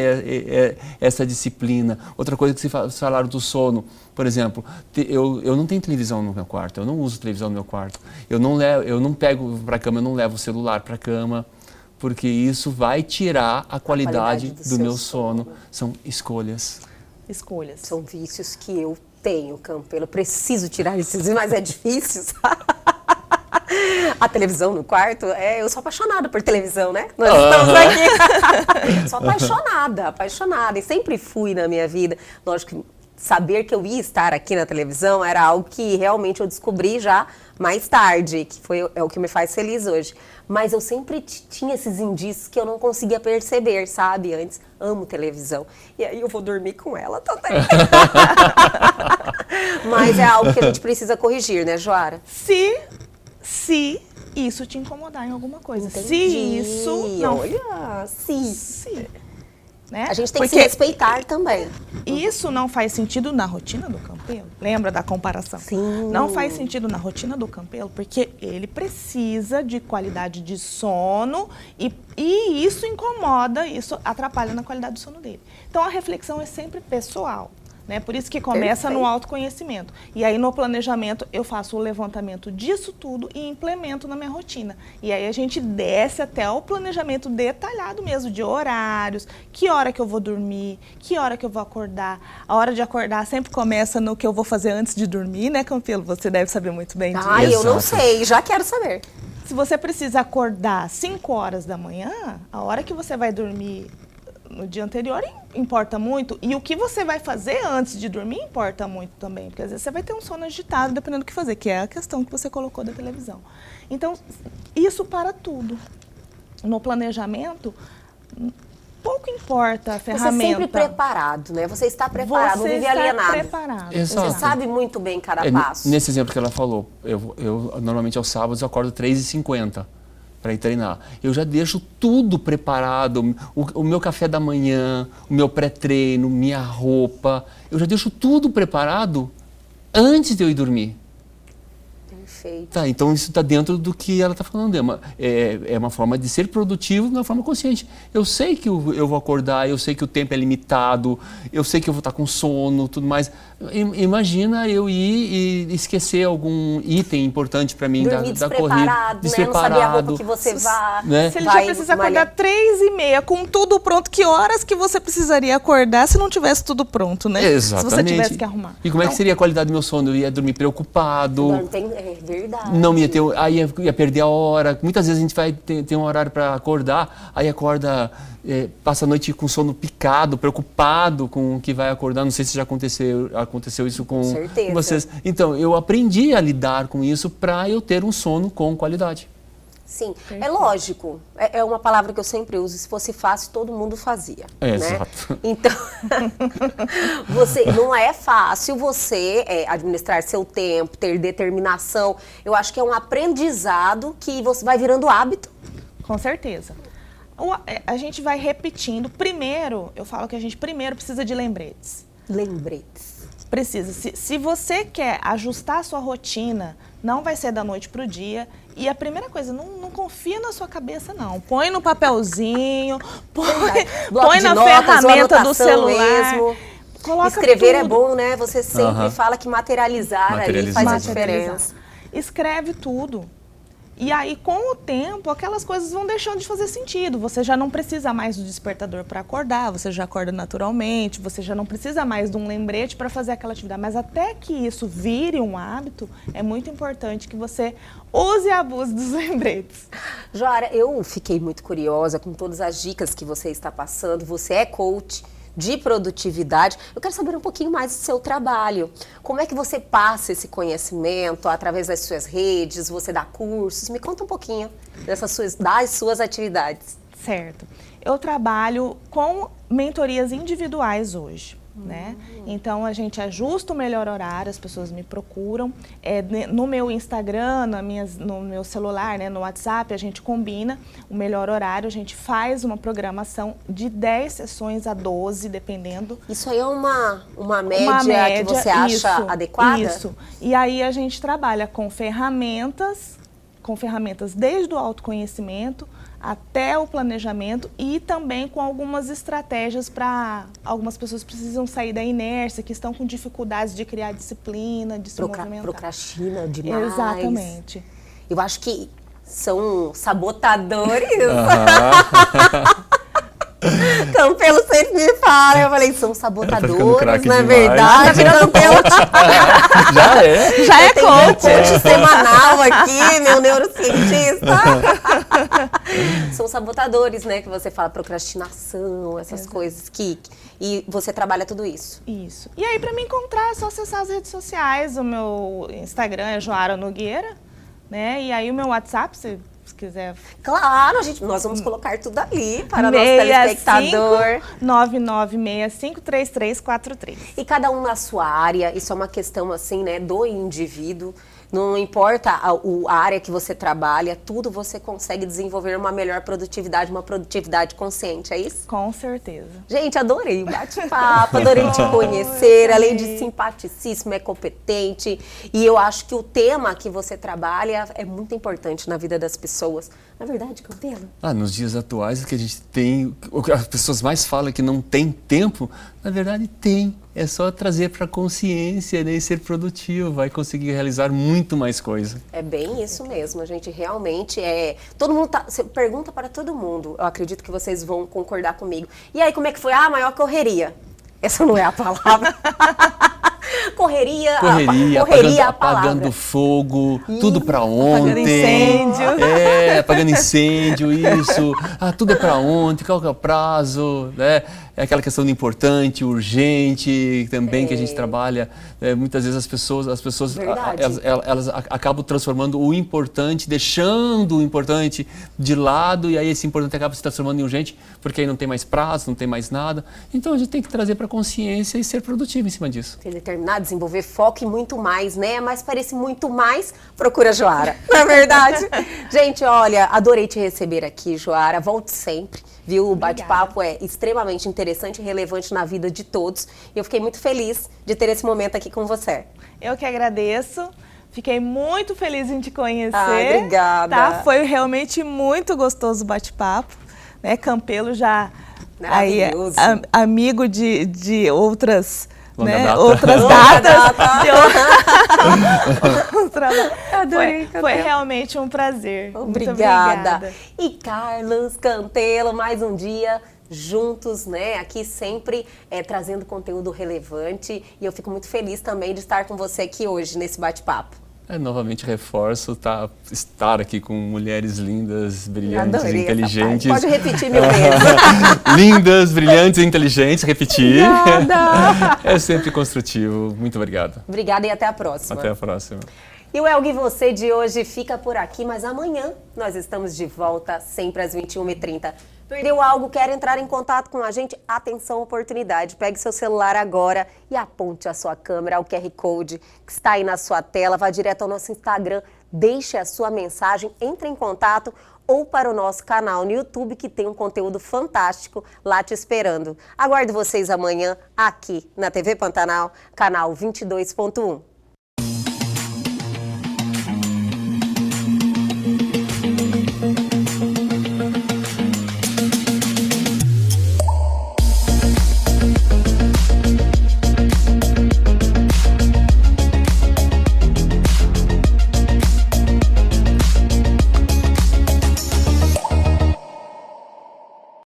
Speaker 2: essa disciplina. Outra coisa que vocês falaram do sono, por exemplo, eu não tenho televisão no meu quarto, eu não uso televisão no meu quarto, eu não pego para a cama, eu não levo o celular para a cama, porque isso vai tirar a qualidade do meu sono. São escolhas.
Speaker 3: Escolhas.
Speaker 1: São vícios que eu tenho, Campelo. Eu preciso tirar esses, mas é difícil, sabe? A televisão no quarto, eu sou apaixonada por televisão, né? Nós estamos aqui. Sou apaixonada. E sempre fui na minha vida. Lógico que saber que eu ia estar aqui na televisão era algo que realmente eu descobri já mais tarde, que é o que me faz feliz hoje. Mas eu sempre tinha esses indícios que eu não conseguia perceber, sabe? Antes, amo televisão. E aí eu vou dormir com ela também. Mas é algo que a gente precisa corrigir, né, Joara?
Speaker 3: Se isso te incomodar em alguma coisa.
Speaker 1: Entendi.
Speaker 3: Se isso não...
Speaker 1: Olha, se.
Speaker 3: Né?
Speaker 1: A gente tem que se respeitar também.
Speaker 3: Isso não faz sentido na rotina do Campelo. Lembra da comparação?
Speaker 1: Sim.
Speaker 3: Não faz sentido na rotina do Campelo, porque ele precisa de qualidade de sono e isso incomoda, isso atrapalha na qualidade do sono dele. Então, a reflexão é sempre pessoal. Né? Por isso que começa no autoconhecimento. E aí no planejamento eu faço o levantamento disso tudo e implemento na minha rotina. E aí a gente desce até o planejamento detalhado mesmo, de horários, que hora que eu vou dormir, que hora que eu vou acordar. A hora de acordar sempre começa no que eu vou fazer antes de dormir, né, Campelo? Você deve saber muito bem disso.
Speaker 1: Eu não sei, já quero saber.
Speaker 3: Se você precisa acordar 5 horas da manhã, a hora que você vai dormir no dia anterior importa muito, e o que você vai fazer antes de dormir importa muito também, porque às vezes você vai ter um sono agitado dependendo do que fazer, que é a questão que você colocou da televisão. Então, isso para tudo. No planejamento, pouco importa a ferramenta.
Speaker 1: Você sempre preparado, né? Você está preparado, não vive alienado.
Speaker 3: Preparado.
Speaker 2: Exato.
Speaker 1: Você sabe muito bem cada passo.
Speaker 2: Nesse exemplo que ela falou, eu normalmente aos sábados eu acordo 3h50. Para ir treinar. Eu já deixo tudo preparado, o meu café da manhã, o meu pré-treino, minha roupa, eu já deixo tudo preparado antes de eu ir dormir.
Speaker 1: Perfeito.
Speaker 2: Tá, então isso está dentro do que ela está falando. É uma forma de ser produtivo de uma forma consciente. Eu sei que eu vou acordar, eu sei que o tempo é limitado, eu sei que eu vou estar com sono, tudo mais. Imagina eu ir e esquecer algum item importante para mim da corrida.
Speaker 1: Despreparado, né? Não saber a roupa que você vai.
Speaker 3: Né? Se ele já precisa acordar 3h30, com tudo pronto, que horas que você precisaria acordar se não tivesse tudo pronto, né?
Speaker 2: Exatamente.
Speaker 3: Se você tivesse que arrumar.
Speaker 2: E como é que seria a qualidade do meu sono? Eu ia dormir preocupado.
Speaker 1: É verdade.
Speaker 2: Não ia ter, aí ia perder a hora. Muitas vezes a gente vai ter um horário para acordar, aí acorda, passa a noite com sono picado, preocupado com o que vai acordar. Não sei se já aconteceu isso com vocês. Então, eu aprendi a lidar com isso para eu ter um sono com qualidade.
Speaker 1: Sim, é lógico, é uma palavra que eu sempre uso, se fosse fácil, todo mundo fazia, né?
Speaker 2: Exato.
Speaker 1: Então, não é fácil você administrar seu tempo, ter determinação, eu acho que é um aprendizado que você vai virando hábito.
Speaker 3: Com certeza. A gente vai repetindo, eu falo que a gente primeiro precisa de lembretes.
Speaker 1: Lembretes.
Speaker 3: Precisa. Se você quer ajustar a sua rotina, não vai ser da noite pro dia. E a primeira coisa, não confia na sua cabeça, não. Põe no papelzinho, põe na ferramenta do celular.
Speaker 1: Mesmo.
Speaker 3: Coloca
Speaker 1: Escrever
Speaker 3: tudo.
Speaker 1: É bom, né? Você sempre fala que materializar ali faz a diferença.
Speaker 3: Escreve tudo. E aí, com o tempo, aquelas coisas vão deixando de fazer sentido. Você já não precisa mais do despertador para acordar, você já acorda naturalmente, você já não precisa mais de um lembrete para fazer aquela atividade. Mas até que isso vire um hábito, é muito importante que você use e abuse dos lembretes.
Speaker 1: Joara, eu fiquei muito curiosa com todas as dicas que você está passando. Você é coach de produtividade. Eu quero saber um pouquinho mais do seu trabalho. Como é que você passa esse conhecimento através das suas redes? Você dá cursos? Me conta um pouquinho das suas atividades.
Speaker 3: Certo. Eu trabalho com mentorias individuais hoje. Né? Então a gente ajusta o melhor horário, as pessoas me procuram. No meu Instagram, no meu celular, né, no WhatsApp, a gente combina o melhor horário, a gente faz uma programação de 10 sessões a 12, dependendo.
Speaker 1: Isso aí é uma média que você acha adequada?
Speaker 3: Isso. E aí a gente trabalha com ferramentas desde o autoconhecimento até o planejamento e também com algumas estratégias para algumas pessoas que precisam sair da inércia, que estão com dificuldades de criar disciplina, de se movimentar.
Speaker 1: Procrastina demais.
Speaker 3: Exatamente.
Speaker 1: Eu acho que são sabotadores. Campelo sempre me fala, eu falei, são sabotadores, não é verdade? Tá virando coach.
Speaker 2: Já é
Speaker 1: coach. Coach semanal aqui, meu neurocientista. São sabotadores, né, que você fala, procrastinação, essas coisas e você trabalha tudo isso.
Speaker 3: Isso. E aí, para me encontrar, é só acessar as redes sociais, o meu Instagram é Joara Nogueira, né, e aí o meu WhatsApp, se quiser.
Speaker 1: Claro, nós vamos colocar tudo ali para o nosso telespectador.
Speaker 3: 99653343.
Speaker 1: E cada um na sua área, isso é uma questão assim, né, do indivíduo. Não importa a área que você trabalha, tudo você consegue desenvolver uma melhor produtividade, uma produtividade consciente, é isso?
Speaker 3: Com certeza.
Speaker 1: Gente, adorei o bate-papo, adorei te conhecer, além de simpaticíssimo, é competente. E eu acho que o tema que você trabalha é muito importante na vida das pessoas. Não é verdade, Campelo?
Speaker 2: Nos dias atuais, que a gente tem, o que as pessoas mais falam que não tem tempo, na verdade tem. É só trazer para a consciência, né, e ser produtivo, vai conseguir realizar muito mais coisa.
Speaker 1: É bem isso mesmo, a gente realmente todo mundo você pergunta para todo mundo, eu acredito que vocês vão concordar comigo. E aí, como é que foi a maior correria? Essa não é a palavra. Correria,
Speaker 2: apagando fogo, tudo para ontem.
Speaker 3: Apagando incêndio.
Speaker 2: Apagando incêndio, isso. Tudo é para ontem, qual que é o prazo, né? É aquela questão do importante, urgente, também que a gente trabalha. Muitas vezes as pessoas elas acabam transformando o importante, deixando o importante de lado, e aí esse importante acaba se transformando em urgente, porque aí não tem mais prazo, não tem mais nada. Então a gente tem que trazer para a consciência e ser produtivo em cima disso.
Speaker 1: Ter determinado, desenvolver foco e muito mais, né? Mas parece muito mais, procura a Joara, não é verdade? Gente, olha, adorei te receber aqui, Joara, volte sempre. Viu? O bate-papo é extremamente interessante e relevante na vida de todos. E eu fiquei muito feliz de ter esse momento aqui com você.
Speaker 3: Eu que agradeço. Fiquei muito feliz em te conhecer.
Speaker 1: Obrigada.
Speaker 3: Tá? Foi realmente muito gostoso o bate-papo. Né? Campelo já amigo de outras... outras datas.
Speaker 1: Adorei.
Speaker 3: Foi realmente um prazer.
Speaker 1: Obrigada. E Carlos Campelo, mais um dia juntos, né? Aqui sempre trazendo conteúdo relevante. E eu fico muito feliz também de estar com você aqui hoje nesse bate-papo.
Speaker 2: Novamente reforço, estar aqui com mulheres lindas, brilhantes,
Speaker 1: adorei,
Speaker 2: inteligentes.
Speaker 1: Pode repetir mil vezes.
Speaker 2: Lindas, brilhantes, inteligentes, repetir.
Speaker 1: Obrigada.
Speaker 2: É sempre construtivo. Muito obrigado.
Speaker 1: Obrigada e até a próxima.
Speaker 2: Até a próxima.
Speaker 1: E o Elgue Você de hoje fica por aqui, mas amanhã nós estamos de volta, sempre às 21h30. Perdeu algo, quer entrar em contato com a gente? Atenção, oportunidade. Pegue seu celular agora e aponte a sua câmera ao QR Code que está aí na sua tela. Vá direto ao nosso Instagram, deixe a sua mensagem, entre em contato ou para o nosso canal no YouTube, que tem um conteúdo fantástico lá te esperando. Aguardo vocês amanhã aqui na TV Pantanal, canal 22.1.